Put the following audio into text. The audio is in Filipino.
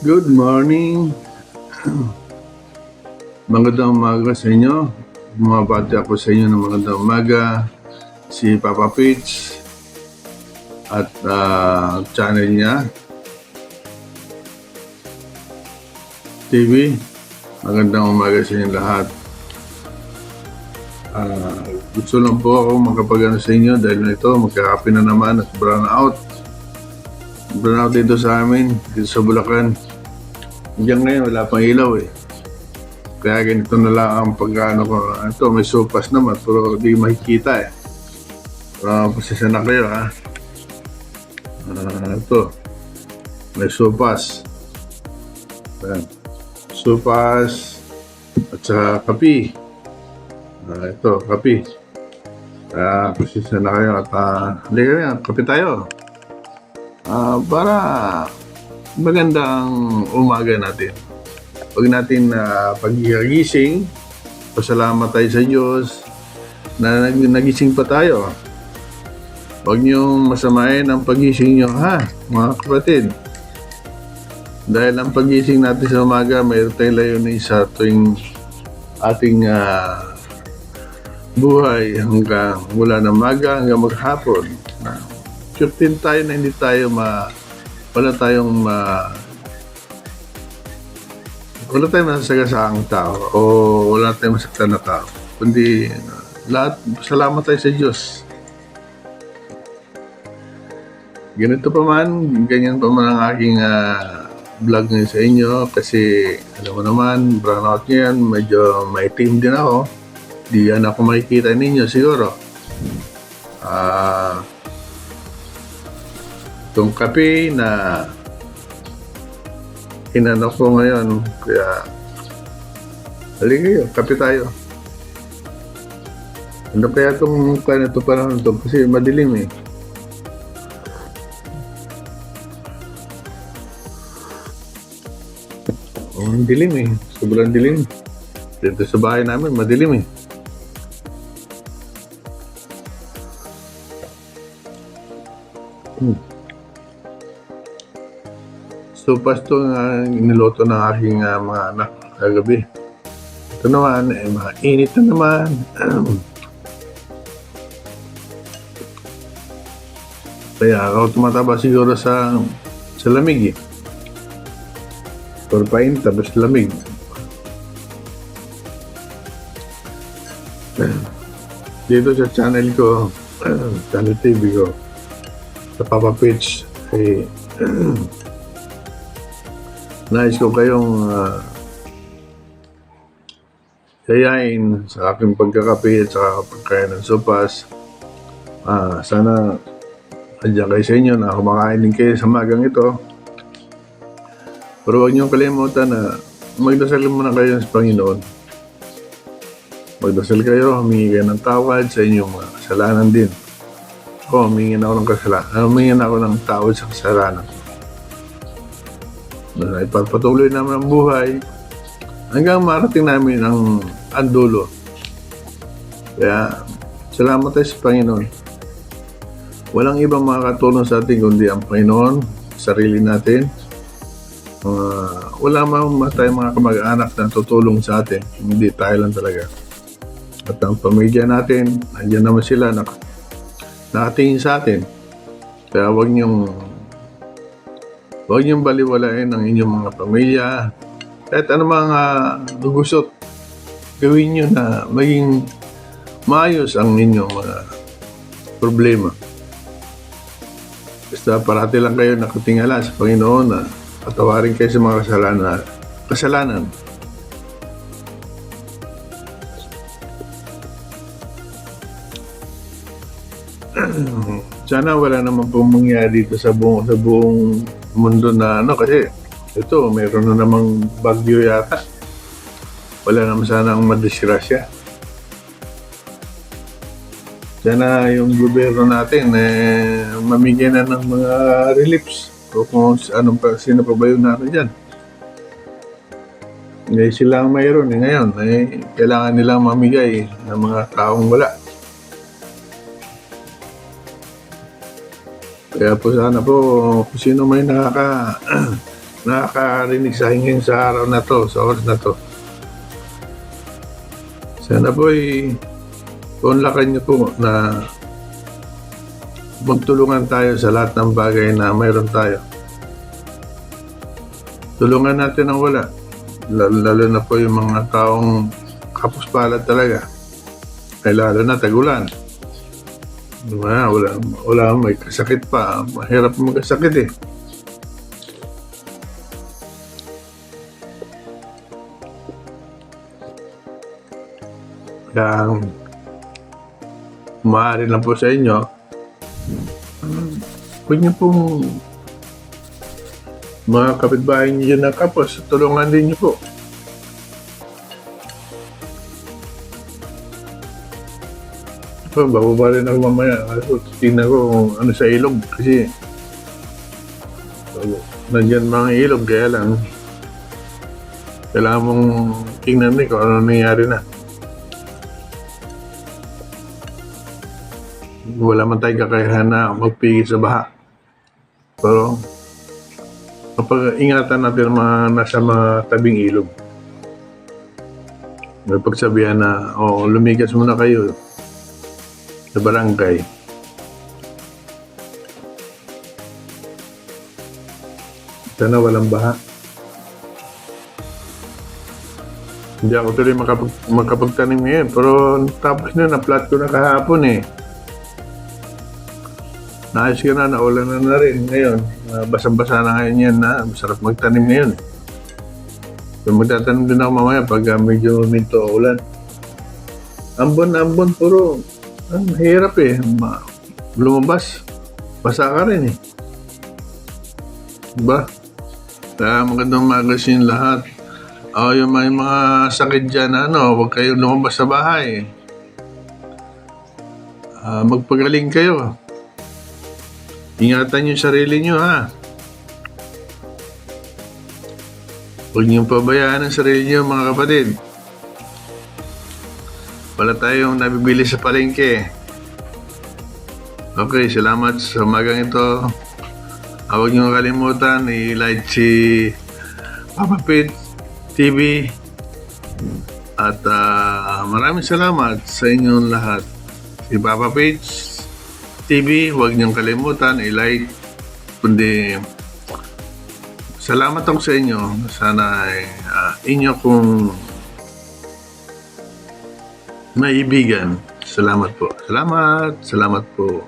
Good morning. Magandang umaga sa inyo. Bumabati ako sa inyo ng magandang umaga. Si Papa Pitch at channel niya, TV. Magandang umaga sa inyo lahat. Gusto lang po ako magkapagano sa inyo dahil ito magkakape na naman at brown out dito sa amin, dito sa Bulacan. Diyan ngayon wala pang ilaw eh. Kaya ganito na lang ang pagkano ko. Ito may sopas naman pero di makikita eh. Pasensya na kayo ha. Ito may sopas. Ayan. Sopas at saka kapi. Ito kapi. Pasensya na kayo at halika yan, kapi tayo. Para magandang umaga natin. Huwag natin pag-ihagising, pasalamat tayo sa Diyos na nagising pa tayo. Huwag niyong masamain ang pagising niyo ha, mga kapatid. Dahil ang pagising natin sa umaga, mayroon tayong layunin sa tuwing ating buhay hanggang mula ng umaga hanggang maghapon. Certain tayo na hindi tayo wala tayong masasagasaang tao o wala tayong masaktan na tao, kundi lahat salamat tayo sa Diyos. Ganito pa man, ganyan pa man ang aking vlog ngayon sa inyo kasi alam mo naman, brown out niyan, medyo may team din ako. Di yan ako makikita ninyo siguro. Itong kape na inano ko ngayon, kaya halika kayo, kape tayo. Ano kaya itong panahon ito kasi madilim eh. Ang dilim eh, sobrang dilim. Dito sa bahay namin, madilim eh. Sopas ito niluto ng aking mga anak kagabi. Ito naman, mainit na naman. Kaya ako tumataba siguro sa lamig eh. Pain tapos lamig. Dito sa channel ko, channel TV ko, sa Papa Pitch, ay nais ko kayong yayain sa aking pagkakape at sa pagkain ng sopas. Sana andyan kayo sa inyo na kumakain din kayo sa magang ito. Pero huwag niyong kalimutan na magdasal muna kayo sa Panginoon. Magdasal kayo, humingi kayo ng tawad sa inyong mga kasalanan din. Humingi ako ng tawad sa kasalanan. Na ipagpatuloy naman ang buhay hanggang marating namin ang dulo. Kaya salamat tayo sa Panginoon. Walang ibang makakatulong sa atin kundi ang Panginoon, sarili natin. Wala tayong mga kamag-anak na tutulong sa atin, hindi tayo lang talaga. At ang pamilya natin, nandiyan naman sila nakatingin sa atin. Kaya huwag niyong baliwalain ang inyong mga pamilya. Kahit anumang gusot, gawin nyo na maging maayos ang inyong mga problema. Basta parati lang kayo nakatingala sa Panginoon na patawarin kayo sa mga kasalanan. Sana wala naman pong mangyari dito sa buong mundo na kasi ito mayroon na namang bagyo yata. Wala naman sana ang madisgrasya. Sana yung gobyerno natin mamigyan na ng mga reliefs o kung sino pa ba yung natin dyan. Sila ang mayroon ngayon. Kailangan nilang mamigay ng mga taong wala. Kaya po sana po kung sino may nakakarinig sa akin sa araw na to, sa oras na to. Sana po tunlakan niyo po na magtulungan tayo sa lahat ng bagay na mayroon tayo. Tulungan natin ang wala. Lalo na po yung mga taong kapuspalad talaga. Ay lalo na tagulan. Wala may kasakit pa. Mahirap magkasakit eh. Kaya maaari lang po sa inyo, huwag niyo pong mga kapitbahay niyo na kapos, tulungan din niyo po. Bababa rin ako mamaya. Tingnan ko kung ano sa ilog kasi nandyan mga ilog, kaya lang kailangan mong tingnan kung ano nangyari na. Wala man tayong kakayahan na magpigil sa baha. Pero kapag ingatan natin mga nasa mga tabing ilog, may pagsabihan na lumigas muna kayo sa barangay. Sana walang baha. Hindi ako tuloy makapagtanim ngayon, pero tapos na na-plot ko na kahapon eh. Naayos ka na, naulan na rin ngayon. Basang-basa na ngayon yan na masarap magtanim ngayon. So magtatanim din ako mamaya pag medyo minto o ulan. Ambon, puro ang hirap eh. Lumabas. Basa ka rin eh. Diba? Kaya magandang magasin lahat. Yung may mga sakit dyan, huwag kayong lumabas sa bahay. Magpagaling kayo. Ingatan yung sarili nyo, ha? Huwag niyong pabayaan ang sarili nyo, mga kapatid. Wala tayong nabibili sa palengke. Okay, salamat sa umagang ito. Huwag niyong kalimutan, i-like si Papa Pete TV. At maraming salamat sa inyong lahat. Si Papa Pete TV, huwag niyong kalimutan, i-like. Kundi, salamat ako sa inyo. Sana inyo kong maibigan. Salamat po. Salamat po.